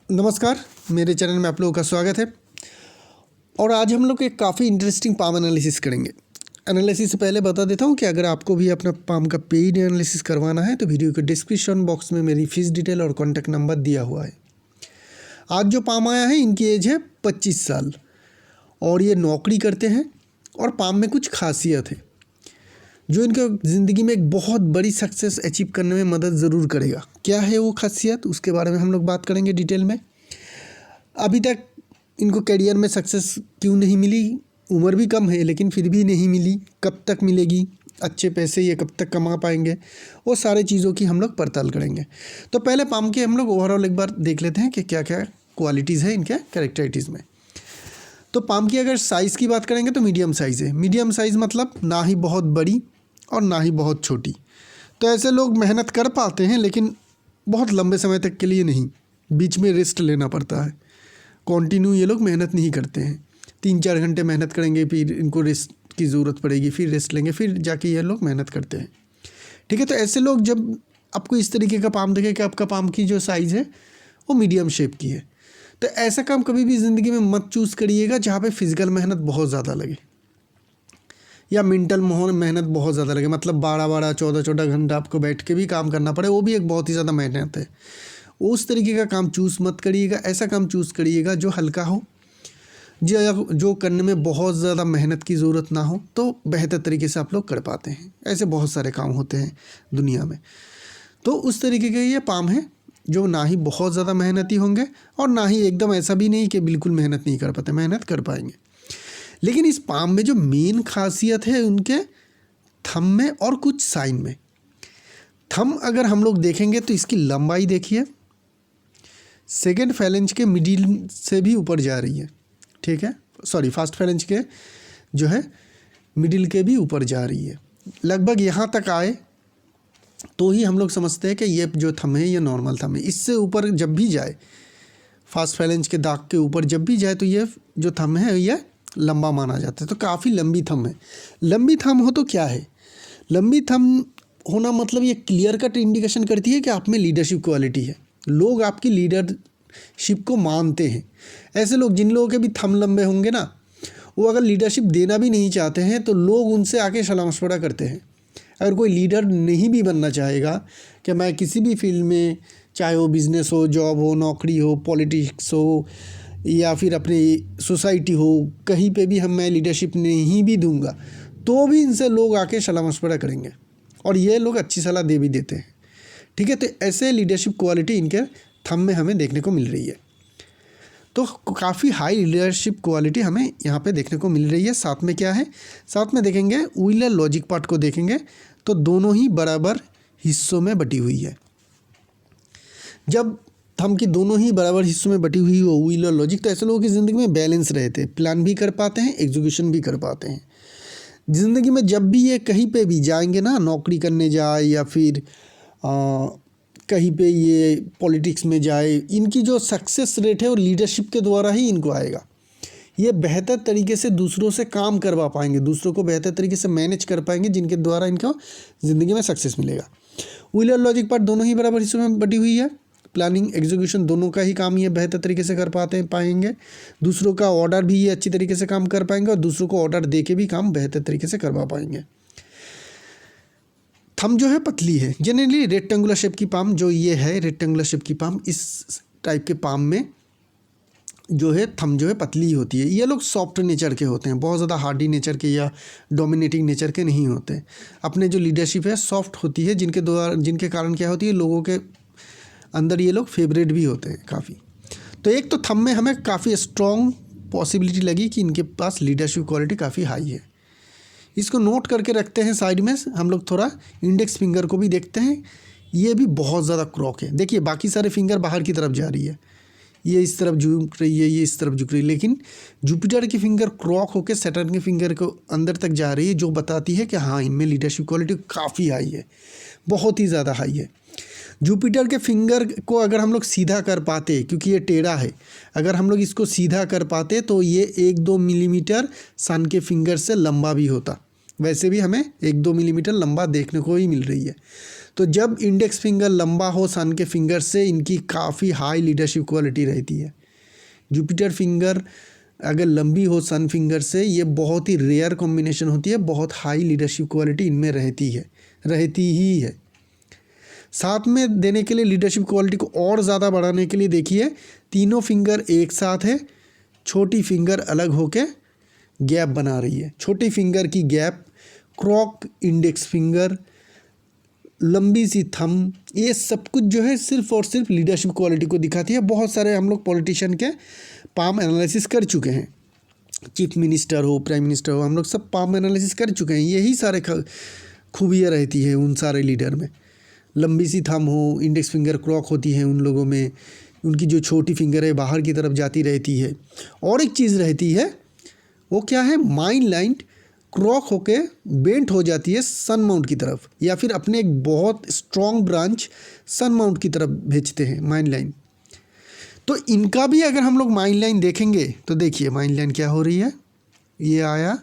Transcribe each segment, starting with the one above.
नमस्कार, मेरे चैनल में आप लोगों का स्वागत है। और आज हम लोग एक काफ़ी इंटरेस्टिंग पाम एनालिसिस करेंगे। एनालिसिस से पहले बता देता हूँ कि अगर आपको भी अपना पाम का पेड एनालिसिस करवाना है तो वीडियो के डिस्क्रिप्शन बॉक्स में मेरी फीस डिटेल और कॉन्टैक्ट नंबर दिया हुआ है। आज जो पाम आया है इनकी एज है 25 साल और ये नौकरी करते हैं। और पाम में कुछ खासियत है जो इनको ज़िंदगी में एक बहुत बड़ी सक्सेस अचीव करने में मदद ज़रूर करेगा। क्या है वो खासियत, उसके बारे में हम लोग बात करेंगे डिटेल में। अभी तक इनको करियर में सक्सेस क्यों नहीं मिली, उम्र भी कम है लेकिन फिर भी नहीं मिली, कब तक मिलेगी, अच्छे पैसे ये कब तक कमा पाएंगे, वो सारे चीज़ों की हम लोग पड़ताल करेंगे। तो पहले पाम के हम लोग ओवरऑल एक बार देख लेते हैं कि क्या क्या क्वालिटीज़ है इनके कैरेक्टरिटीज़ में। तो पाम की अगर साइज़ की बात करेंगे तो मीडियम साइज़ है। मीडियम साइज़ मतलब ना ही बहुत बड़ी और ना ही बहुत छोटी। तो ऐसे लोग मेहनत कर पाते हैं लेकिन बहुत लंबे समय तक के लिए नहीं, बीच में रेस्ट लेना पड़ता है। कंटिन्यू ये लोग मेहनत नहीं करते हैं, 3-4 घंटे मेहनत करेंगे, फिर इनको रेस्ट की ज़रूरत पड़ेगी, फिर रेस्ट लेंगे, फिर जाके ये लोग मेहनत करते हैं। ठीक है, तो ऐसे लोग जब आपको इस तरीके का पाम देखे कि आपका पाम की जो साइज़ है वो मीडियम शेप की है, तो ऐसा काम कभी भी ज़िंदगी में मत चूज़ करिएगा जहाँ पे फिज़िकल मेहनत बहुत ज़्यादा लगे या मेंटल मेहनत बहुत ज़्यादा लगे। मतलब 12-12, 14-14 घंटा आपको बैठ के भी काम करना पड़े, वो भी एक बहुत ही ज़्यादा मेहनत है। उस तरीके का काम चूज़ मत करिएगा, ऐसा काम चूज़ करिएगा जो हल्का हो, जो करने में बहुत ज़्यादा मेहनत की ज़रूरत ना हो, तो बेहतर तरीके से आप लोग कर पाते हैं। ऐसे बहुत सारे काम होते हैं दुनिया में। तो उस तरीके के ये पाम है जो ना ही बहुत ज़्यादा मेहनती होंगे और ना ही एकदम ऐसा भी नहीं कि बिल्कुल मेहनत नहीं कर पाते, मेहनत कर पाएंगे। लेकिन इस पाम में जो मेन खासियत है उनके थंब में और कुछ साइन में। थंब अगर हम लोग देखेंगे तो इसकी लंबाई देखिए, सेकेंड फैलेंज के मिडिल से भी ऊपर जा रही है। ठीक है, सॉरी, फर्स्ट फैलेंज के जो है मिडिल के भी ऊपर जा रही है। लगभग यहाँ तक आए तो ही हम लोग समझते हैं कि ये जो थंब है ये नॉर्मल थंब है। इससे ऊपर जब भी जाए, फर्स्ट फैलेंज के दाग के ऊपर जब भी जाए तो ये जो थंब है ये लंबा माना जाता है। तो काफ़ी लंबी थंब है। लंबी थंब हो तो क्या है, लंबी थंब होना मतलब ये क्लियर कट इंडिकेशन करती है कि आप में लीडरशिप क्वालिटी है, लोग आपकी लीडरशिप को मानते हैं। ऐसे लोग, जिन लोगों के भी थंब लंबे होंगे ना, वो अगर लीडरशिप देना भी नहीं चाहते हैं तो लोग उनसे आके सलाह मशवरा करते हैं। अगर कोई लीडर नहीं भी बनना चाहेगा कि मैं किसी भी फील्ड में, चाहे वो बिज़नेस हो, जॉब हो, नौकरी हो, पॉलिटिक्स हो या फिर अपनी सोसाइटी हो, कहीं पे भी मैं लीडरशिप नहीं भी दूंगा तो भी इनसे लोग आके सलाह मशवरा करेंगे और ये लोग अच्छी सलाह दे भी देते हैं। ठीक है, तो ऐसे लीडरशिप क्वालिटी इनके थंब में हमें देखने को मिल रही है। तो काफ़ी हाई लीडरशिप क्वालिटी हमें यहाँ पे देखने को मिल रही है। साथ में क्या है, साथ में देखेंगे व्हीलर लॉजिक पार्ट को देखेंगे तो दोनों ही बराबर हिस्सों में बटी हुई है। जब थंब की दोनों ही बराबर हिस्सों में बटी हुई हो व्हीलर लॉजिक, तो ऐसे लोगों की ज़िंदगी में बैलेंस रहते हैं, प्लान भी कर पाते हैं, एग्जीक्यूशन भी कर पाते हैं। ज़िंदगी में जब भी ये कहीं पे भी जाएंगे ना, नौकरी करने जाए या फिर कहीं पे ये पॉलिटिक्स में जाए, इनकी जो सक्सेस रेट है वो लीडरशिप के द्वारा ही इनको आएगा। ये बेहतर तरीके से दूसरों से काम करवा पाएंगे, दूसरों को बेहतर तरीके से मैनेज कर पाएंगे, जिनके द्वारा इनको ज़िंदगी में सक्सेस मिलेगा। व्हीलर लॉजिक पार्ट दोनों ही बराबर हिस्सों में बटी हुई है। प्लानिंग, एग्जीक्यूशन दोनों का ही काम ये बेहतर तरीके से कर पाएंगे। दूसरों का ऑर्डर भी ये अच्छी तरीके से काम कर पाएंगे और दूसरों को ऑर्डर दे के भी काम बेहतर तरीके से करवा पाएंगे। थंब जो है पतली है, जनरली रेक्टेंगुलर शेप की पाम जो ये है, रेक्टेंगुलर शेप की पाम, इस टाइप के पाम में जो है थंब जो है पतली होती है। ये लोग सॉफ्ट नेचर के होते हैं, बहुत ज़्यादा हार्डी नेचर के या डोमिनेटिंग नेचर के नहीं होते। अपने जो लीडरशिप है सॉफ्ट होती है, जिनके कारण क्या होती है, लोगों के अंदर ये लोग फेवरेट भी होते हैं काफ़ी। तो एक तो थंब में हमें काफ़ी स्ट्रॉन्ग पॉसिबिलिटी लगी कि इनके पास लीडरशिप क्वालिटी काफ़ी हाई है। इसको नोट करके रखते हैं साइड में। हम लोग थोड़ा इंडेक्स फिंगर को भी देखते हैं, ये भी बहुत ज़्यादा क्रॉक है। देखिए बाकी सारे फिंगर बाहर की तरफ जा रही है, ये इस तरफ झुक रही है, ये इस तरफ झुक रही है, लेकिन जुपिटर की फिंगर क्रॉक होकर सैटर्न की फिंगर को अंदर तक जा रही है, जो बताती है कि हाँ, इनमें लीडरशिप क्वालिटी काफ़ी हाई है, बहुत ही ज़्यादा हाई है। जुपिटर के फिंगर को अगर हम लोग सीधा कर पाते, क्योंकि ये टेढ़ा है, अगर हम लोग इसको सीधा कर पाते तो ये 1-2 मिलीमीटर सन के फिंगर से लंबा भी होता। वैसे भी हमें 1-2 मिलीमीटर लंबा देखने को ही मिल रही है। तो जब इंडेक्स फिंगर लंबा हो सन के फिंगर से, इनकी काफ़ी हाई लीडरशिप क्वालिटी रहती है। जुपिटर फिंगर अगर लंबी हो सन फिंगर से, ये बहुत ही रेयर कॉम्बिनेशन होती है, बहुत हाई लीडरशिप क्वालिटी इनमें रहती ही है। साथ में देने के लिए लीडरशिप क्वालिटी को और ज़्यादा बढ़ाने के लिए देखिए, तीनों फिंगर एक साथ है, छोटी फिंगर अलग होके गैप बना रही है। छोटी फिंगर की गैप, क्रॉक इंडेक्स फिंगर, लंबी सी थंब, ये सब कुछ जो है सिर्फ और सिर्फ लीडरशिप क्वालिटी को दिखाती है। बहुत सारे हम लोग पॉलिटिशियन के पाम एनालिसिस कर चुके हैं, चीफ मिनिस्टर हो, प्राइम मिनिस्टर हो, हम लोग सब पाम एनालिसिस कर चुके हैं। यही सारे खूबियाँ रहती है उन सारे लीडर में। लंबी सी थंब हो, इंडेक्स फिंगर क्रॉक होती है उन लोगों में, उनकी जो छोटी फिंगर है बाहर की तरफ जाती रहती है। और एक चीज़ रहती है, वो क्या है, माइन लाइन क्रॉक होके बेंट हो जाती है सन माउंट की तरफ, या फिर अपने एक बहुत स्ट्रॉन्ग ब्रांच सन माउंट की तरफ भेजते हैं माइन लाइन। तो इनका भी अगर हम लोग माइन लाइन देखेंगे तो देखिए माइन लाइन क्या हो रही है, ये आया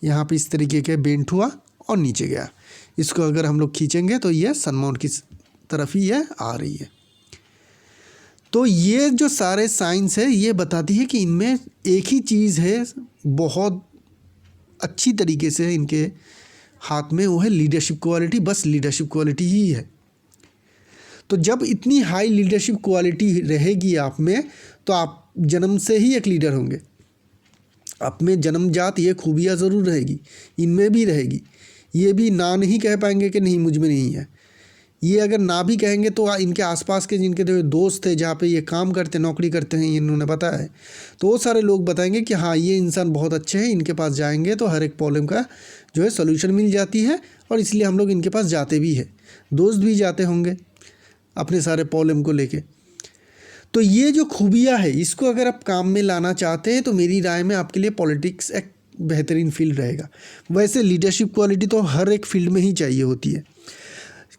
यहाँ पे इस तरीके के बेंट हुआ और नीचे गया। इसको अगर हम लोग खींचेंगे तो ये सन माउंट की तरफ ही ये आ रही है। तो ये जो सारे साइंस है ये बताती है कि इनमें एक ही चीज़ है बहुत अच्छी तरीके से इनके हाथ में, वो है लीडरशिप क्वालिटी। बस लीडरशिप क्वालिटी ही है। तो जब इतनी हाई लीडरशिप क्वालिटी रहेगी आप में, तो आप जन्म से ही एक लीडर होंगे। आप में जन्मजात ये खूबियाँ ज़रूर रहेगी, इनमें भी रहेगी। ये भी ना नहीं कह पाएंगे कि नहीं मुझ में नहीं है। ये अगर ना भी कहेंगे तो इनके आसपास के जिनके जो दोस्त थे, जहाँ पे ये काम करते, नौकरी करते हैं, इन्होंने बताया है, तो वो सारे लोग बताएंगे कि हाँ ये इंसान बहुत अच्छे हैं, इनके पास जाएंगे तो हर एक प्रॉब्लम का जो है सोल्यूशन मिल जाती है, और इसलिए हम लोग इनके पास जाते भी है। दोस्त भी जाते होंगे अपने सारे प्रॉब्लम को लेके। तो ये जो खूबियाँ है, इसको अगर आप काम में लाना चाहते हैं तो मेरी राय में आपके लिए पॉलिटिक्स एक बेहतरीन फील्ड रहेगा। वैसे लीडरशिप क्वालिटी तो हर एक फील्ड में ही चाहिए होती है।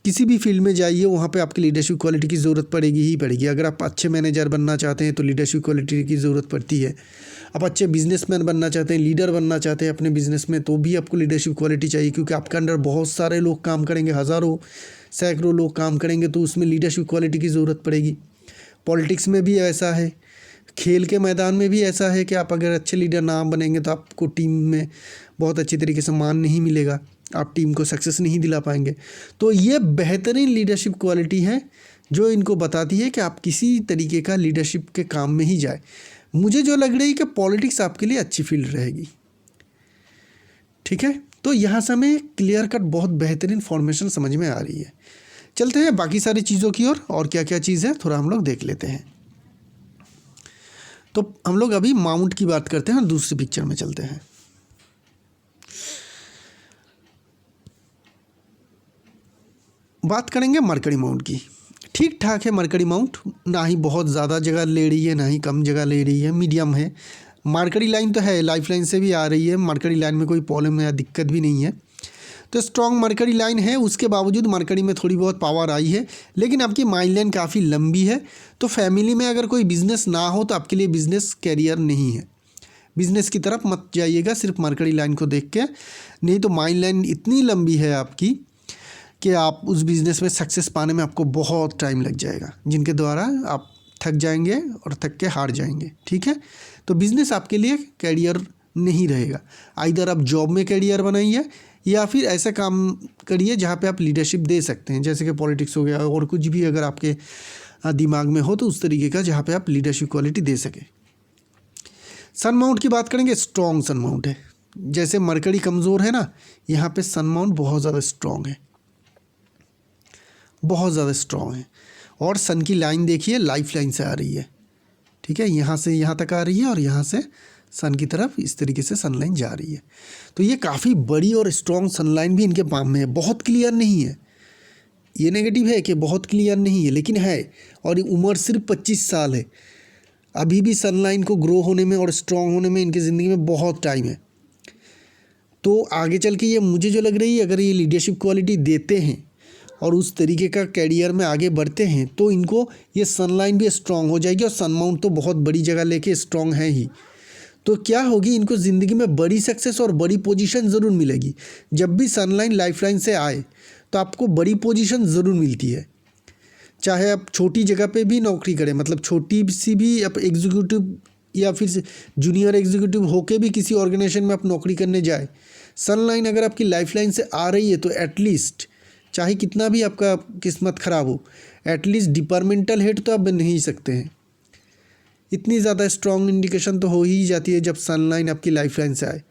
किसी भी फील्ड में जाइए, वहाँ पे आपकी लीडरशिप क्वालिटी की ज़रूरत पड़ेगी ही पड़ेगी। अगर आप अच्छे मैनेजर बनना चाहते हैं तो लीडरशिप क्वालिटी की ज़रूरत पड़ती है। आप अच्छे बिजनेसमैन बनना चाहते हैं, लीडर बनना चाहते हैं अपने बिजनेस में, तो भी आपको लीडरशिप क्वालिटी चाहिए, क्योंकि आपके अंडर बहुत सारे लोग काम करेंगे, हज़ारों सैकड़ों लोग काम करेंगे, तो उसमें लीडरशिप क्वालिटी की ज़रूरत पड़ेगी। पॉलिटिक्स में भी ऐसा है, खेल के मैदान में भी ऐसा है कि आप अगर अच्छे लीडर ना बनेंगे तो आपको टीम में बहुत अच्छी तरीके से मान नहीं मिलेगा, आप टीम को सक्सेस नहीं दिला पाएंगे। तो ये बेहतरीन लीडरशिप क्वालिटी है जो इनको बताती है कि आप किसी तरीके का लीडरशिप के काम में ही जाए। मुझे जो लग रही है कि पॉलिटिक्स आपके लिए अच्छी फील्ड रहेगी। ठीक है, तो यहाँ से हमें क्लियर कट बहुत बेहतरीन फॉर्मेशन समझ में आ रही है। चलते हैं बाकी सारी चीज़ों की ओर, और क्या क्या चीज़ है थोड़ा हम लोग देख लेते हैं। तो हम लोग अभी माउंट की बात करते हैं और दूसरी पिक्चर में चलते हैं। बात करेंगे मरकरी माउंट की। ठीक ठाक है मरकरी माउंट, ना ही बहुत ज़्यादा जगह ले रही है ना ही कम जगह ले रही है, मीडियम है। मरकरी लाइन तो है, लाइफ लाइन से भी आ रही है, मरकरी लाइन में कोई प्रॉब्लम या दिक्कत भी नहीं है। तो स्ट्रॉन्ग मरकरी लाइन है, उसके बावजूद मरकरी में थोड़ी बहुत पावर आई है, लेकिन आपकी माइंड लाइन काफ़ी लंबी है। तो फैमिली में अगर कोई बिज़नेस ना हो तो आपके लिए बिज़नेस कैरियर नहीं है। बिज़नेस की तरफ मत जाइएगा सिर्फ मरकरी लाइन को देख के, नहीं तो माइंड लाइन इतनी लंबी है आपकी कि आप उस बिज़नेस में सक्सेस पाने में आपको बहुत टाइम लग जाएगा, जिनके द्वारा आप थक जाएंगे और थक के हार जाएंगे। ठीक है, तो बिज़नेस आपके लिए कैरियर नहीं रहेगा। आइदर आप जॉब में कैरियर बनाइए या फिर ऐसा काम करिए जहाँ पे आप लीडरशिप दे सकते हैं, जैसे कि पॉलिटिक्स हो गया, और कुछ भी अगर आपके दिमाग में हो तो उस तरीके का जहाँ पे आप लीडरशिप क्वालिटी दे सकें। सन माउंट की बात करेंगे, स्ट्रॉन्ग सन माउंट है। जैसे मरकरी कमज़ोर है ना, यहाँ पे सन माउंट बहुत ज़्यादा स्ट्रॉन्ग है, बहुत ज़्यादा स्ट्रॉन्ग है। और सन की लाइन देखिए, लाइफ लाइन से आ रही है। ठीक है, यहाँ से यहाँ तक आ रही है और यहाँ से सन की तरफ इस तरीके से सन लाइन जा रही है। तो ये काफ़ी बड़ी और स्ट्रॉन्ग सन लाइन भी इनके पाम में है। बहुत क्लियर नहीं है, ये नेगेटिव है कि बहुत क्लियर नहीं है, लेकिन है। और उम्र सिर्फ 25 साल है, अभी भी सन लाइन को ग्रो होने में और स्ट्रॉन्ग होने में इनकी ज़िंदगी में बहुत टाइम है। तो आगे चल के ये मुझे जो लग रही है, अगर ये लीडरशिप क्वालिटी देते हैं और उस तरीके का कैरियर में आगे बढ़ते हैं तो इनको ये सन लाइन भी स्ट्रॉन्ग हो जाएगी। और सन माउंट तो बहुत बड़ी जगह लेके स्ट्रॉन्ग है ही, तो क्या होगी, इनको ज़िंदगी में बड़ी सक्सेस और बड़ी पोजीशन ज़रूर मिलेगी। जब भी सन लाइन लाइफ लाइन से आए तो आपको बड़ी पोजीशन ज़रूर मिलती है। चाहे आप छोटी जगह पे भी नौकरी करें, मतलब छोटी सी भी आप एग्जीक्यूटिव या फिर जूनियर एग्जीक्यूटिव होके भी किसी ऑर्गेनाइजेशन में आप नौकरी करने जाए, सनलाइन अगर आपकी लाइफलाइन से आ रही है तो एटलीस्ट, चाहे कितना भी आपका किस्मत ख़राब हो, एटलीस्ट डिपार्टमेंटल हेड तो आप बन ही सकते हैं। इतनी ज़्यादा स्ट्रॉन्ग इंडिकेशन तो हो ही जाती है जब सनलाइन आपकी लाइफलाइन से आए।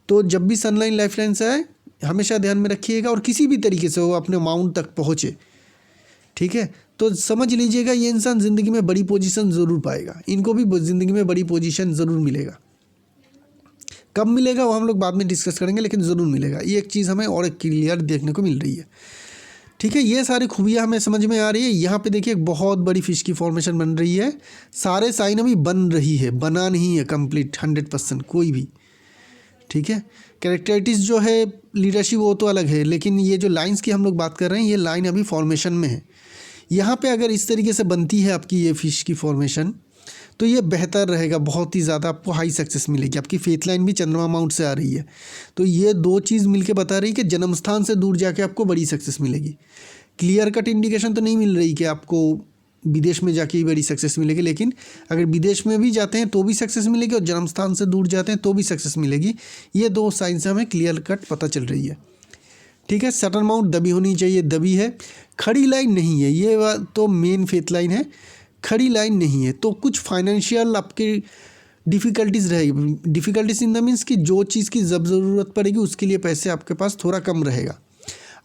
तो जब भी सनलाइन लाइफलाइन से आए हमेशा ध्यान में रखिएगा, और किसी भी तरीके से वो अपने माउंट तक पहुँचे, ठीक है, तो समझ लीजिएगा ये इंसान ज़िंदगी में बड़ी पोजीशन ज़रूर पाएगा। इनको भी ज़िंदगी में बड़ी पोजीशन ज़रूर मिलेगा। कब मिलेगा वो हम लोग बाद में डिस्कस करेंगे, लेकिन ज़रूर मिलेगा। ये एक चीज़ हमें और एक क्लियर देखने को मिल रही है, ठीक है। ये सारी खूबियाँ हमें समझ में आ रही है। यहाँ पे देखिए एक बहुत बड़ी फिश की फॉर्मेशन बन रही है। सारे साइन अभी बन रही है, बना नहीं है कंप्लीट 100% कोई भी, ठीक है। कैरेक्टरिस्टिक्स जो है लीडरशिप वो तो अलग है, लेकिन ये जो लाइंस की हम लोग बात कर रहे हैं ये लाइन अभी फॉर्मेशन में है। यहाँ पे अगर इस तरीके से बनती है आपकी ये फिश की फॉर्मेशन तो ये बेहतर रहेगा, बहुत ही ज़्यादा आपको हाई सक्सेस मिलेगी। आपकी फेथ लाइन भी चंद्रमा माउंट से आ रही है, तो ये दो चीज़ मिलके बता रही है कि जन्म स्थान से दूर जाके आपको बड़ी सक्सेस मिलेगी। क्लियर कट इंडिकेशन तो नहीं मिल रही कि आपको विदेश में जाके ही बड़ी सक्सेस मिलेगी, लेकिन अगर विदेश में भी जाते हैं तो भी सक्सेस मिलेगी और जन्म स्थान से दूर जाते हैं तो भी सक्सेस मिलेगी। ये दो साइन से हमें क्लियर कट पता चल रही है, ठीक है। सैटर्न माउंट दबी होनी चाहिए, दबी है, खड़ी लाइन नहीं है, ये तो मेन फेथ लाइन है, खड़ी लाइन नहीं है। तो कुछ फाइनेंशियल आपके डिफ़िकल्टीज़ रहेगी। डिफ़िकल्टीज इन द मीन्स कि जो चीज़ की जब ज़रूरत पड़ेगी उसके लिए पैसे आपके पास थोड़ा कम रहेगा।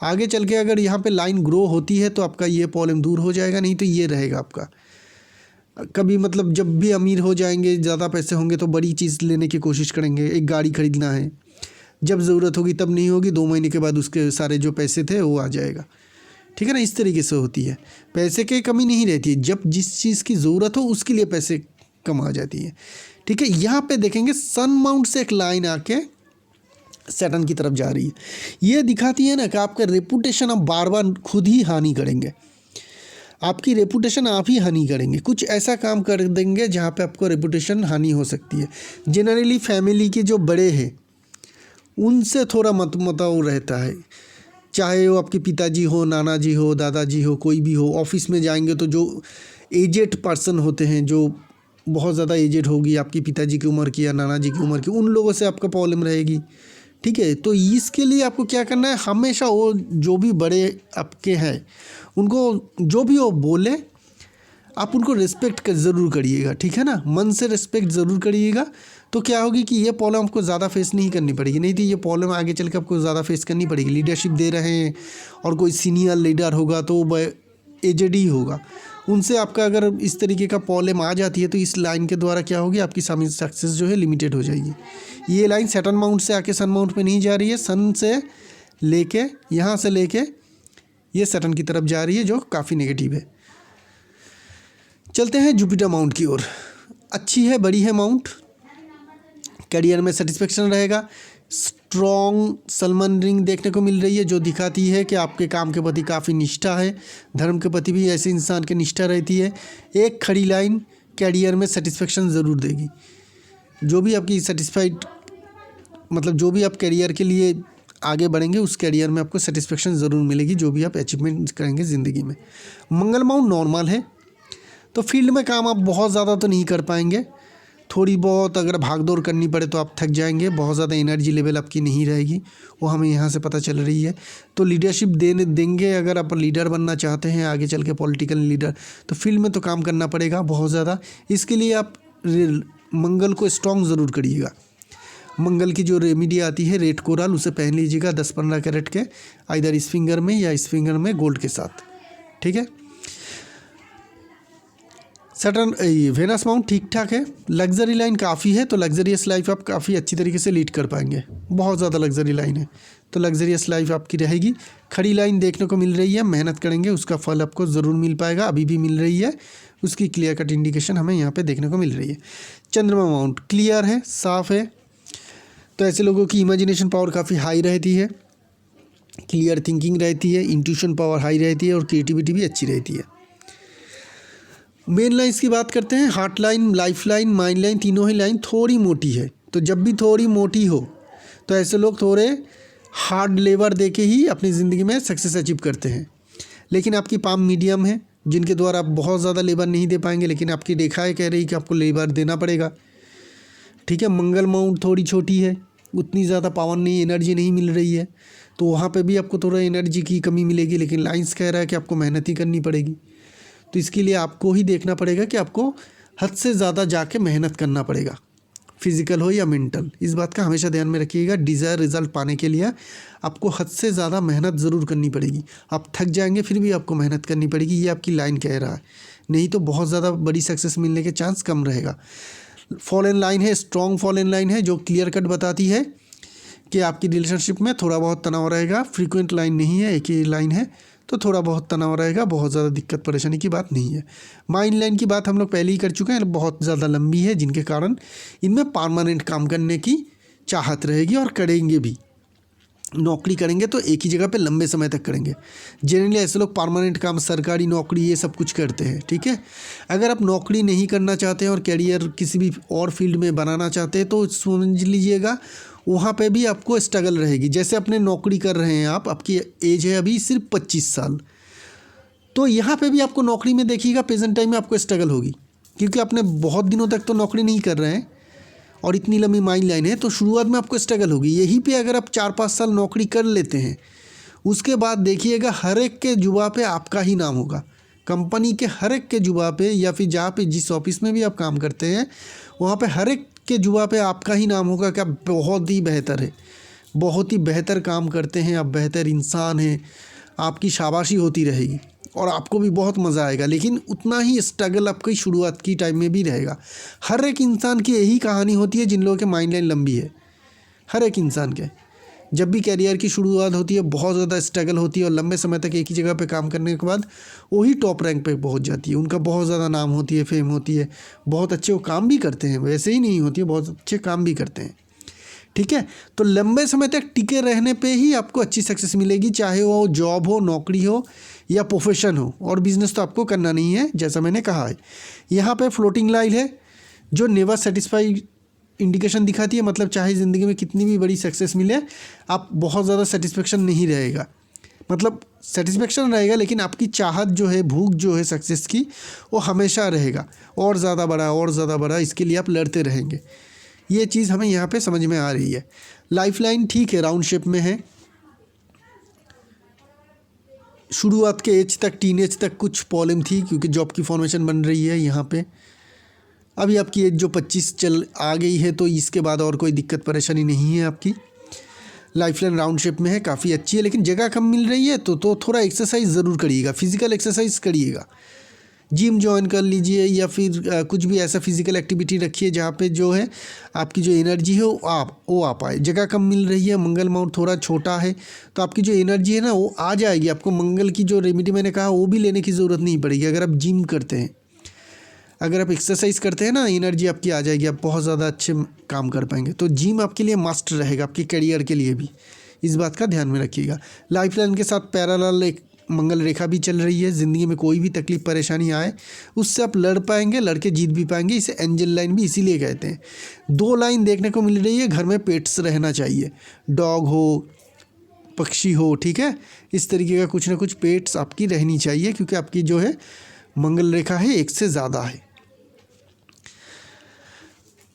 आगे चल के अगर यहाँ पे लाइन ग्रो होती है तो आपका ये प्रॉब्लम दूर हो जाएगा, नहीं तो ये रहेगा आपका। कभी मतलब जब भी अमीर हो जाएंगे, ज़्यादा पैसे होंगे तो बड़ी चीज़ लेने की कोशिश करेंगे। एक गाड़ी खरीदना है, जब ज़रूरत होगी तब नहीं होगी, 2 महीने के बाद उसके सारे जो पैसे थे वो आ जाएगा, ठीक है ना। इस तरीके से होती है, पैसे की कमी नहीं रहती है, जब जिस चीज़ की ज़रूरत हो उसके लिए पैसे कम आ जाती है, ठीक है। यहाँ पे देखेंगे सन माउंट से एक लाइन आके सैटर्न की तरफ जा रही है। ये दिखाती है ना कि आपका रेपुटेशन आप बार बार खुद ही हानि करेंगे, आपकी रेपुटेशन आप ही हानि करेंगे। कुछ ऐसा काम कर देंगे जहाँ पे आपको रेपुटेशन हानि हो सकती है। जनरली फैमिली के जो बड़े हैं उनसे थोड़ा मतमताव रहता है, चाहे वो आपके पिताजी हो, नाना जी हो, दादाजी हो, कोई भी हो। ऑफिस में जाएंगे तो जो एजेड पर्सन होते हैं, जो बहुत ज़्यादा एजेड होगी आपकी पिताजी की उम्र की या नाना जी की उम्र की, उन लोगों से आपका प्रॉब्लम रहेगी, ठीक है। तो इसके लिए आपको क्या करना है, हमेशा वो जो भी बड़े आपके हैं उनको जो भी वो बोले आप उनको रिस्पेक्ट कर ज़रूर करिएगा, ठीक है ना। मन से रिस्पेक्ट ज़रूर करिएगा, तो क्या होगी कि ये प्रॉब्लम आपको ज़्यादा फेस नहीं करनी पड़ेगी। नहीं तो ये प्रॉब्लम आगे चल के आपको ज़्यादा फेस करनी पड़ेगी। लीडरशिप दे रहे हैं और कोई सीनियर लीडर होगा तो एजेड ही होगा, उनसे आपका अगर इस तरीके का प्रॉब्लम आ जाती है तो इस लाइन के द्वारा क्या होगी, आपकी सक्सेस जो है लिमिटेड हो जाएगी। ये लाइन सैटर्न माउंट से आके सन माउंट पे नहीं जा रही है, सन से लेके यहाँ से लेके ये सैटर्न की तरफ जा रही है, जो काफ़ी नेगेटिव है। चलते हैं जुपिटर माउंट की ओर। अच्छी है, बड़ी है माउंट, करियर में सेटिस्फेक्शन रहेगा। स्ट्रॉन्ग सलमान रिंग देखने को मिल रही है, जो दिखाती है कि आपके काम के प्रति काफ़ी निष्ठा है। धर्म के प्रति भी ऐसे इंसान की निष्ठा रहती है। एक खड़ी लाइन करियर में सेटिस्फेक्शन ज़रूर देगी। जो भी आपकी सेटिस्फाइड, मतलब जो भी आप करियर के लिए आगे बढ़ेंगे उस करियर में आपको सेटिस्फेक्शन ज़रूर मिलेगी, जो भी आप अचीवमेंट करेंगे ज़िंदगी में। मंगल माउंट नॉर्मल है, तो फील्ड में काम आप बहुत ज़्यादा तो नहीं कर पाएंगे। थोड़ी बहुत अगर भागदौड़ करनी पड़े तो आप थक जाएंगे, बहुत ज़्यादा एनर्जी लेवल आपकी नहीं रहेगी, वो हमें यहाँ से पता चल रही है। तो लीडरशिप देंगे, अगर आप लीडर बनना चाहते हैं आगे चल के पॉलिटिकल लीडर, तो फील्ड में तो काम करना पड़ेगा बहुत ज़्यादा। इसके लिए आप मंगल को स्ट्रॉन्ग ज़रूर करिएगा। मंगल की जो रेमेडी आती है रेड कोरल, उसे पहन लीजिएगा 10-15 कैरेट के, आइदर इस फिंगर में या इस फिंगर में गोल्ड के साथ, ठीक है। सैटर्न वेनस माउंट ठीक ठाक है। लग्जरी लाइन काफ़ी है, तो लग्जरियस लाइफ आप काफ़ी अच्छी तरीके से लीड कर पाएंगे। बहुत ज़्यादा लग्जरी लाइन है तो लग्जरियस लाइफ आपकी रहेगी। खड़ी लाइन देखने को मिल रही है, मेहनत करेंगे उसका फल आपको ज़रूर मिल पाएगा, अभी भी मिल रही है, उसकी क्लियर कट इंडिकेशन हमें यहाँ पे देखने को मिल रही है। चंद्रमा माउंट क्लियर है, साफ़ है, तो ऐसे लोगों की इमेजिनेशन पावर काफ़ी हाई रहती है, क्लियर थिंकिंग रहती है, इंट्यूशन पावर हाई रहती है और क्रिएटिविटी भी अच्छी रहती है। मेन लाइन्स की बात करते हैं। Heart line, life line, mind line, तीनों ही लाइन थोड़ी मोटी है, तो जब भी थोड़ी मोटी हो तो ऐसे लोग थोड़े हार्ड लेबर दे के ही अपनी ज़िंदगी में सक्सेस अचीव करते हैं। लेकिन आपकी पाम मीडियम है, जिनके द्वारा आप बहुत ज़्यादा लेबर नहीं दे पाएंगे, लेकिन आपकी रेखाएँ कह रही कि आपको लेबर देना पड़ेगा। ठीक है, मंगल माउंट थोड़ी छोटी है, उतनी ज़्यादा पावर नहीं, एनर्जी नहीं मिल रही है, तो वहाँ पे भी आपको थोड़ा एनर्जी की कमी मिलेगी। लेकिन लाइंस कह रहा है कि आपको मेहनत ही करनी पड़ेगी। तो इसके लिए आपको ही देखना पड़ेगा कि आपको हद से ज़्यादा जाके मेहनत करना पड़ेगा, फिजिकल हो या मेंटल। इस बात का हमेशा ध्यान में रखिएगा। डिज़ायर रिजल्ट पाने के लिए आपको हद से ज़्यादा मेहनत ज़रूर करनी पड़ेगी। आप थक जाएंगे फिर भी आपको मेहनत करनी पड़ेगी, ये आपकी लाइन कह रहा है। नहीं तो बहुत ज़्यादा बड़ी सक्सेस मिलने के चांस कम रहेगा। फॉल इन लाइन है, स्ट्रॉन्ग फॉल इन लाइन है, जो क्लियर कट बताती है कि आपकी रिलेशनशिप में थोड़ा बहुत तनाव रहेगा। फ्रीक्वेंट लाइन नहीं है, एक ही लाइन है, तो थोड़ा बहुत तनाव रहेगा, बहुत ज़्यादा दिक्कत परेशानी की बात नहीं है। माइंड लाइन की बात हम लोग पहले ही कर चुके हैं, बहुत ज़्यादा लंबी है, जिनके कारण इनमें परमानेंट काम करने की चाहत रहेगी और करेंगे भी। नौकरी करेंगे तो एक ही जगह पे लंबे समय तक करेंगे। जनरली ऐसे लोग परमानेंट काम, सरकारी नौकरी, ये सब कुछ करते हैं। ठीक है, अगर आप नौकरी नहीं करना चाहते हैं और कैरियर किसी भी और फील्ड में बनाना चाहते हैं तो समझ लीजिएगा वहाँ पे भी आपको स्ट्रगल रहेगी। जैसे अपने नौकरी कर रहे हैं आप, आपकी एज है अभी सिर्फ 25 साल, तो यहाँ पे भी आपको नौकरी में देखिएगा प्रेजेंट टाइम में आपको स्ट्रगल होगी, क्योंकि आपने बहुत दिनों तक तो नौकरी नहीं कर रहे हैं और इतनी लंबी माइंड लाइन है, तो शुरुआत में आपको स्ट्रगल होगी। यहीं पे अगर आप 4-5 साल नौकरी कर लेते हैं, उसके बाद देखिएगा हर एक के जुबा पे आपका ही नाम होगा। कंपनी के हर एक के जुबा पे, या फिर जहाँ पे जिस ऑफिस में भी आप काम करते हैं वहाँ पे हर एक के जुबा पे आपका ही नाम होगा कि आप बहुत ही बेहतर है, बहुत ही बेहतर काम करते हैं, आप बेहतर इंसान हैं। आपकी शाबाशी होती रहेगी और आपको भी बहुत मज़ा आएगा। लेकिन उतना ही स्ट्रगल आपकी शुरुआत की टाइम में भी रहेगा। हर एक इंसान की यही कहानी होती है, जिन लोगों के माइंड लाइन लंबी है। हर एक इंसान के जब भी कैरियर की शुरुआत होती है बहुत ज़्यादा स्ट्रगल होती है, और लंबे समय तक एक ही जगह पे काम करने के बाद वही टॉप रैंक पे पहुंच जाती है। उनका बहुत ज़्यादा नाम होती है, फेम होती है, बहुत अच्छे वो काम भी करते हैं, वैसे ही नहीं होती है, बहुत अच्छे काम भी करते हैं। ठीक है, तो लंबे समय तक टिके रहने पे ही आपको अच्छी सक्सेस मिलेगी, चाहे वो जॉब हो, नौकरी हो या प्रोफेशन हो। और बिजनेस तो आपको करना नहीं है, जैसा मैंने कहा है। यहाँ पे फ्लोटिंग लाइन है जो नेवर सेटिस्फाई इंडिकेशन दिखाती है, मतलब चाहे ज़िंदगी में कितनी भी बड़ी सक्सेस मिले, आप बहुत ज़्यादा सेटिस्फेक्शन नहीं रहेगा। मतलब सेटिस्फेक्शन रहेगा, लेकिन आपकी चाहत जो है, भूख जो है सक्सेस की, वो हमेशा रहेगा, और ज़्यादा बड़ा और ज़्यादा बड़ा, इसके लिए आप लड़ते रहेंगे। ये चीज़ हमें यहाँ पे समझ में आ रही है। लाइफ लाइन ठीक है, राउंड शेप में है। शुरुआत के एज तक, टीन एज तक कुछ प्रॉब्लम थी, क्योंकि जॉब की फॉर्मेशन बन रही है यहाँ पे। अभी आपकी एज जो 25 चल आ गई है, तो इसके बाद और कोई दिक्कत परेशानी नहीं है आपकी। लाइफ लाइन राउंड शेप में है, काफ़ी अच्छी है, लेकिन जगह कम मिल रही है, तो थोड़ा एक्सरसाइज ज़रूर करिएगा, फिजिकल एक्सरसाइज करिएगा। जिम ज्वाइन कर लीजिए, या फिर कुछ भी ऐसा फिजिकल एक्टिविटी रखिए जहाँ पे जो है आपकी जो एनर्जी है वो आ पाए। जगह कम मिल रही है, मंगल माउंट थोड़ा छोटा है, तो आपकी जो एनर्जी है ना वो आ जाएगी। आपको मंगल की जो रेमेडी मैंने कहा वो भी लेने की ज़रूरत नहीं पड़ेगी। अगर आप जिम करते हैं, अगर आप एक्सरसाइज करते हैं ना, एनर्जी आपकी आ जाएगी, आप बहुत ज़्यादा अच्छे काम कर पाएंगे। तो जिम आपके लिए मस्ट रहेगा, आपके करियर के लिए भी। इस बात का ध्यान में रखिएगा। लाइफ लाइन के साथ पैरेलल एक मंगल रेखा भी चल रही है। ज़िंदगी में कोई भी तकलीफ परेशानी आए, उससे आप लड़ पाएंगे, लड़के जीत भी पाएंगे। इसे एंजल लाइन भी इसीलिए कहते हैं। 2 लाइन देखने को मिल रही है, घर में पेट्स रहना चाहिए, डॉग हो, पक्षी हो, ठीक है, इस तरीके का कुछ ना कुछ पेट्स आपकी रहनी चाहिए, क्योंकि आपकी जो है मंगल रेखा है 1 से ज़्यादा है।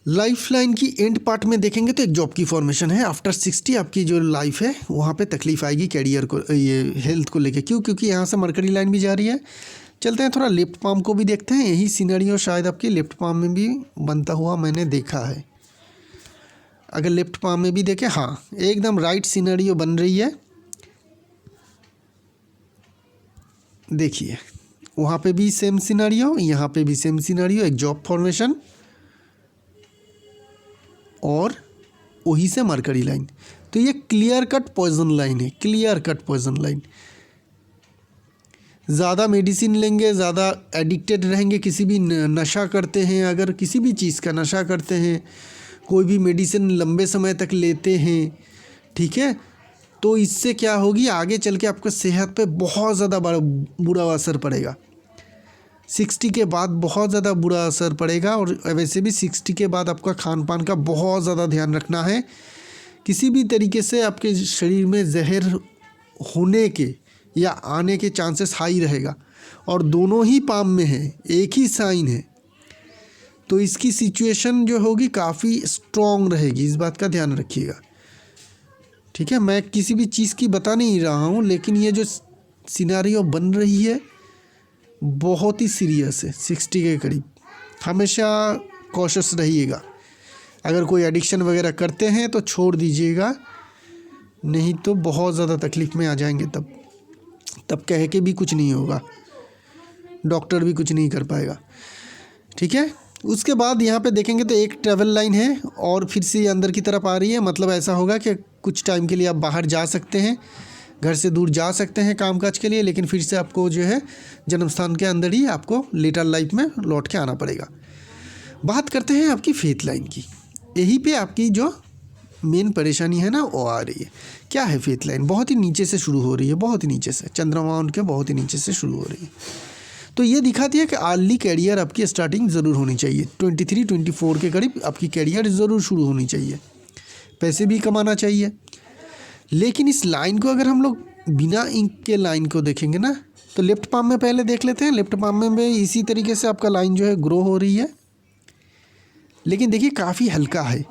लाइफ लाइन की एंड पार्ट में देखेंगे तो एक जॉब की फॉर्मेशन है। आफ्टर 60 आपकी जो लाइफ है वहाँ पे तकलीफ आएगी कैरियर को, ये हेल्थ को लेके। क्यों? क्योंकि यहाँ से मरकरी लाइन भी जा रही है। चलते हैं थोड़ा लेफ्ट पाम को भी देखते हैं। यही सिनेरियो शायद आपकी लेफ्ट पाम में भी बनता हुआ मैंने देखा है। अगर लेफ्ट पाम में भी देखें, हाँ एकदम राइट सिनेरियो बन रही है। देखिए वहाँ पे भी सेम सिनेरियो, यहाँ पे भी सेम सिनेरियो, एक जॉब फॉर्मेशन और वहीं से मरकरी लाइन। तो ये क्लियर कट पॉइजन लाइन है, क्लियर कट पॉइजन लाइन। ज़्यादा मेडिसिन लेंगे, ज़्यादा एडिक्टेड रहेंगे, किसी भी नशा करते हैं, अगर किसी भी चीज़ का नशा करते हैं, कोई भी मेडिसिन लंबे समय तक लेते हैं, ठीक है, तो इससे क्या होगी, आगे चल के आपका सेहत पे बहुत ज़्यादा बुरा असर पड़ेगा। 60 के बाद बहुत ज़्यादा बुरा असर पड़ेगा। और वैसे भी 60 के बाद आपका खान पान का बहुत ज़्यादा ध्यान रखना है किसी भी तरीके से आपके शरीर में जहर होने के या आने के चांसेस हाई रहेगा, और दोनों ही पाम में है, एक ही साइन है, तो इसकी सिचुएशन जो होगी काफ़ी स्ट्रॉन्ग रहेगी। इस बात का ध्यान रखिएगा, ठीक है। मैं किसी भी चीज़ की बता नहीं रहा हूँ, लेकिन ये जो सिनेरियो बन रही है बहुत ही सीरियस है। 60 के करीब हमेशा कॉशियस रहिएगा। अगर कोई एडिक्शन वगैरह करते हैं तो छोड़ दीजिएगा, नहीं तो बहुत ज़्यादा तकलीफ़ में आ जाएंगे। तब कह के भी कुछ नहीं होगा, डॉक्टर भी कुछ नहीं कर पाएगा, ठीक है। उसके बाद यहाँ पे देखेंगे तो एक ट्रैवल लाइन है और फिर से अंदर की तरफ आ रही है। मतलब ऐसा होगा कि कुछ टाइम के लिए आप बाहर जा सकते हैं, घर से दूर जा सकते हैं कामकाज के लिए, लेकिन फिर से आपको जो है जन्म स्थान के अंदर ही आपको लेटर लाइफ में लौट के आना पड़ेगा। बात करते हैं आपकी फेथ लाइन की। यहीं पे आपकी जो मेन परेशानी है ना वो आ रही है। क्या है फेथ लाइन? बहुत ही नीचे से शुरू हो रही है, बहुत ही नीचे से, चंद्रमा उनके बहुत ही नीचे से शुरू हो रही है। तो ये दिखाती है कि अर्ली कैरियर आपकी स्टार्टिंग ज़रूर होनी चाहिए। 23-24 के करीब आपकी कैरियर ज़रूर शुरू होनी चाहिए, पैसे भी कमाना चाहिए। लेकिन इस लाइन को अगर हम लोग बिना इंक के लाइन को देखेंगे ना, तो लेफ्ट पाम में पहले देख लेते हैं। लेफ्ट पाम में इसी तरीके से आपका लाइन जो है ग्रो हो रही है, लेकिन देखिए काफ़ी हल्का है,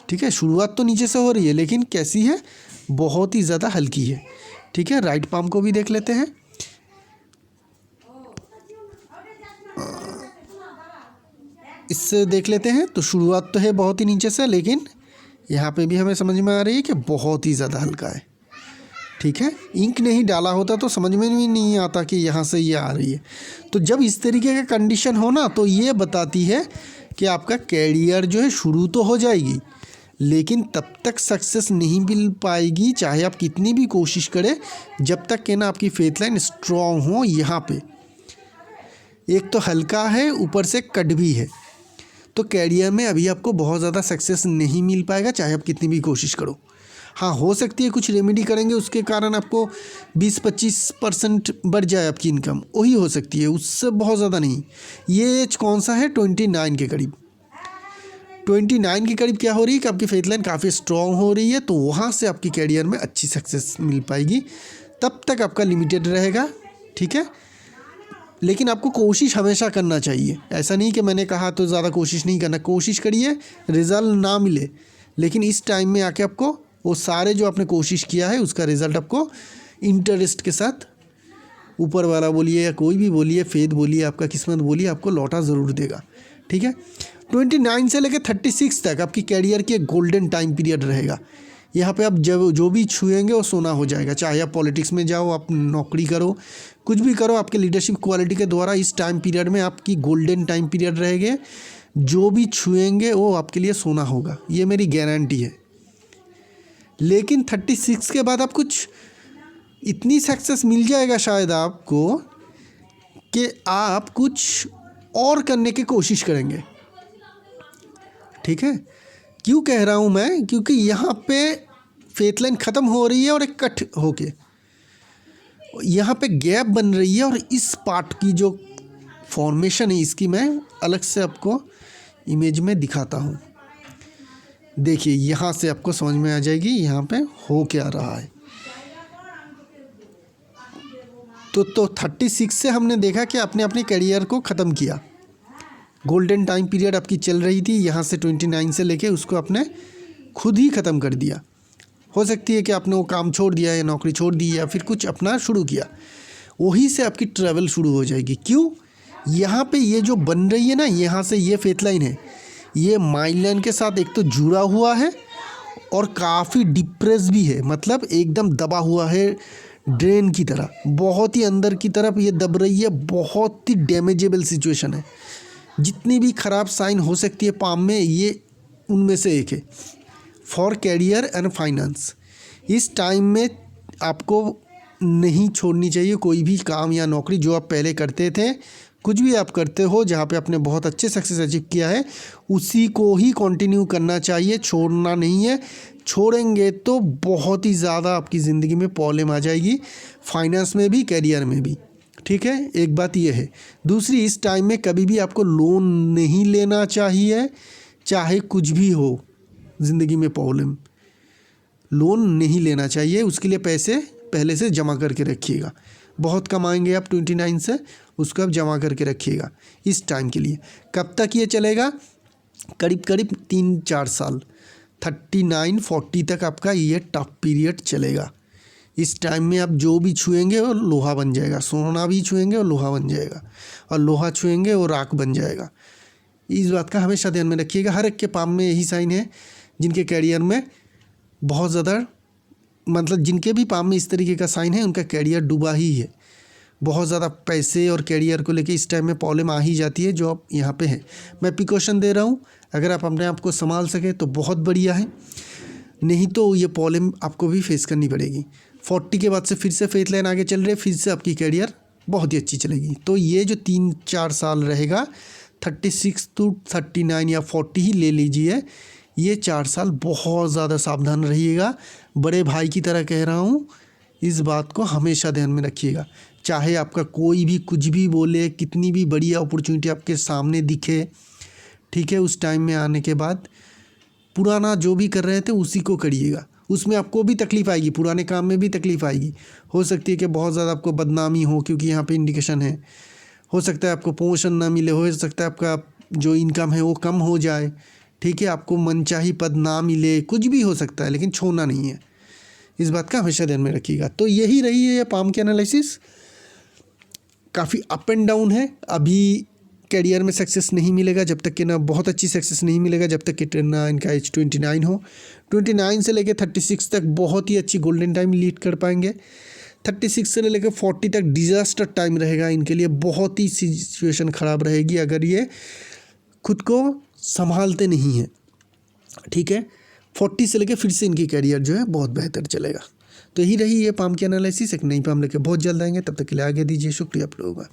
ठीक है। शुरुआत तो नीचे से हो रही है, लेकिन कैसी है, बहुत ही ज़्यादा हल्की है, ठीक है। राइट पाम को भी देख लेते हैं। इससे देख लेते हैं तो शुरुआत तो है बहुत ही नीचे से, लेकिन यहाँ पे भी हमें समझ में आ रही है कि बहुत ही ज़्यादा हल्का है, ठीक है। इंक नहीं डाला होता तो समझ में भी नहीं आता कि यहाँ से ये आ रही है। तो जब इस तरीके का कंडीशन हो ना, तो ये बताती है कि आपका कैरियर जो है शुरू तो हो जाएगी, लेकिन तब तक सक्सेस नहीं मिल पाएगी, चाहे आप कितनी भी कोशिश करें, जब तक कि ना आपकी फेथ लाइन स्ट्रॉन्ग हो। यहाँ पे एक तो हल्का है, ऊपर से कट भी है, तो कैरियर में अभी आपको बहुत ज़्यादा सक्सेस नहीं मिल पाएगा, चाहे आप कितनी भी कोशिश करो। हाँ, हो सकती है कुछ रेमेडी करेंगे उसके कारण आपको 20-25% बढ़ जाए आपकी इनकम, वही हो सकती है, उससे बहुत ज़्यादा नहीं। ये एज कौन सा है? 29 के करीब। 29 के करीब क्या हो रही है कि आपकी फेथ लाइन काफ़ी स्ट्रॉन्ग हो रही है, तो वहाँ से आपकी कैरियर में अच्छी सक्सेस मिल पाएगी। तब तक आपका लिमिटेड रहेगा, ठीक है। लेकिन आपको कोशिश हमेशा करना चाहिए। ऐसा नहीं कि मैंने कहा तो ज़्यादा कोशिश नहीं करना, कोशिश करिए, रिज़ल्ट ना मिले, लेकिन इस टाइम में आके आपको वो सारे जो आपने कोशिश किया है उसका रिज़ल्ट आपको इंटरेस्ट के साथ, ऊपर वाला बोलिए या कोई भी बोलिए, फेथ बोलिए, आपका किस्मत बोलिए, आपको लौटा ज़रूर देगा, ठीक है। 29 से लेकर 36 तक आपकी कैरियर की एक गोल्डन टाइम पीरियड रहेगा। यहाँ पे आप जो भी छुएंगे वो सोना हो जाएगा। चाहे आप पॉलिटिक्स में जाओ, आप नौकरी करो, कुछ भी करो, आपके लीडरशिप क्वालिटी के द्वारा इस टाइम पीरियड में आपकी गोल्डन टाइम पीरियड रहेंगे। जो भी छुएंगे वो आपके लिए सोना होगा, ये मेरी गारंटी है। लेकिन 36 के बाद आप कुछ इतनी सक्सेस मिल जाएगा शायद आपको कि आप कुछ और करने की कोशिश करेंगे, ठीक है। क्यों कह रहा हूँ मैं? क्योंकि यहाँ पे फेथ लाइन ख़त्म हो रही है और एक कट होके यहाँ पे गैप बन रही है, और इस पार्ट की जो फॉर्मेशन है इसकी मैं अलग से आपको इमेज में दिखाता हूँ। देखिए, यहाँ से आपको समझ में आ जाएगी यहाँ पे हो क्या रहा है। तो 36 से हमने देखा कि आपने अपने करियर को ख़त्म किया, गोल्डन टाइम पीरियड आपकी चल रही थी, यहाँ से 29 से लेके उसको आपने खुद ही ख़त्म कर दिया। हो सकती है कि आपने वो काम छोड़ दिया या नौकरी छोड़ दी या फिर कुछ अपना शुरू किया, वहीं से आपकी ट्रैवल शुरू हो जाएगी। क्यों? यहाँ पे ये जो बन रही है ना, यहाँ से ये फेथ लाइन है, ये माइंड लाइन के साथ एक तो जुड़ा हुआ है और काफ़ी डिप्रेस भी है, मतलब एकदम दबा हुआ है ड्रेन की तरह, बहुत ही अंदर की तरफ ये दब रही है। बहुत ही डैमेजेबल सिचुएशन है। जितनी भी ख़राब साइन हो सकती है पाम में, ये उनमें से एक है। फॉर कैरियर एंड फाइनेंस इस टाइम में आपको नहीं छोड़नी चाहिए कोई भी काम या नौकरी जो आप पहले करते थे। कुछ भी आप करते हो जहाँ पे आपने बहुत अच्छे सक्सेस अचीव किया है, उसी को ही कंटिन्यू करना चाहिए, छोड़ना नहीं है। छोड़ेंगे तो बहुत ही ज़्यादा आपकी ज़िंदगी में प्रॉब्लम आ जाएगी, फाइनेंस में भी, कैरियर में भी, ठीक है। एक बात ये है। दूसरी, इस टाइम में कभी भी आपको लोन नहीं लेना चाहिए, चाहे कुछ भी हो ज़िंदगी में प्रॉब्लम, लोन नहीं लेना चाहिए, उसके लिए पैसे पहले से जमा करके रखिएगा। बहुत कमाएंगे आप 29 से, उसको आप जमा करके रखिएगा इस टाइम के लिए। कब तक ये चलेगा? करीब करीब 3-4 साल, 39-40 तक आपका ये टफ पीरियड चलेगा। इस टाइम में आप जो भी छुएंगे वो लोहा बन जाएगा, सोना भी छुएंगे और लोहा बन जाएगा, और लोहा छुएंगे और राख बन जाएगा। इस बात का हमेशा ध्यान में रखिएगा। हर एक के पाम में यही साइन है जिनके कैरियर में बहुत ज़्यादा, मतलब जिनके भी पाम में इस तरीके का साइन है उनका कैरियर डूबा ही है। बहुत ज़्यादा पैसे और कैरियर को लेके इस टाइम में प्रॉब्लम आ ही जाती है, जो आप यहाँ पे है। मैं प्रिकॉशन दे रहा हूँ, अगर आप अपने आप को संभाल सके तो बहुत बढ़िया है, नहीं तो ये प्रॉब्लम आपको भी फेस करनी पड़ेगी। 40 के बाद से फिर से फेथ लाइन आगे चल रही है, फिर से आपकी कैरियर बहुत ही अच्छी चलेगी। तो ये जो 3-4 साल रहेगा, 36 to 39 या 40 ही ले लीजिए, ये 4 साल बहुत ज़्यादा सावधान रहिएगा। बड़े भाई की तरह कह रहा हूँ, इस बात को हमेशा ध्यान में रखिएगा। चाहे आपका कोई भी कुछ भी बोले, कितनी भी बढ़िया अपॉर्चुनिटी आपके सामने दिखे, ठीक है, उस टाइम में आने के बाद पुराना जो भी कर रहे थे उसी को करिएगा। उसमें आपको भी तकलीफ़ आएगी, पुराने काम में भी तकलीफ़ आएगी। हो सकती है कि बहुत ज़्यादा आपको बदनामी हो, क्योंकि यहाँ पे इंडिकेशन है। हो सकता है आपको प्रमोशन ना मिले, हो सकता है आपका जो इनकम है वो कम हो जाए, ठीक है, आपको मनचाही पद ना मिले, कुछ भी हो सकता है, लेकिन छोड़ना नहीं है। इस बात का हमेशा ध्यान में रखिएगा। तो यही रही है ये पाम की एनालिसिस। काफ़ी अप एंड डाउन है। अभी कैरियर में सक्सेस नहीं मिलेगा जब तक कि ना, बहुत अच्छी सक्सेस नहीं मिलेगा जब तक कि ना इनका एज 29 हो। 29 से लेकर 36 तक बहुत ही अच्छी गोल्डन टाइम लीड कर पाएंगे। 36 से लेकर 40 तक डिज़ास्टर टाइम रहेगा इनके लिए, बहुत ही सिचुएशन ख़राब रहेगी अगर ये खुद को संभालते नहीं हैं, ठीक है। 40 से लेकर फिर से इनकी कैरियर जो है बहुत बेहतर चलेगा। तो यही रही ये पाम की एनालिसिस। एक नई पाम लेकर बहुत जल्द आएंगे, तब तक के लिए आगे दीजिए। शुक्रिया आप लोगों का।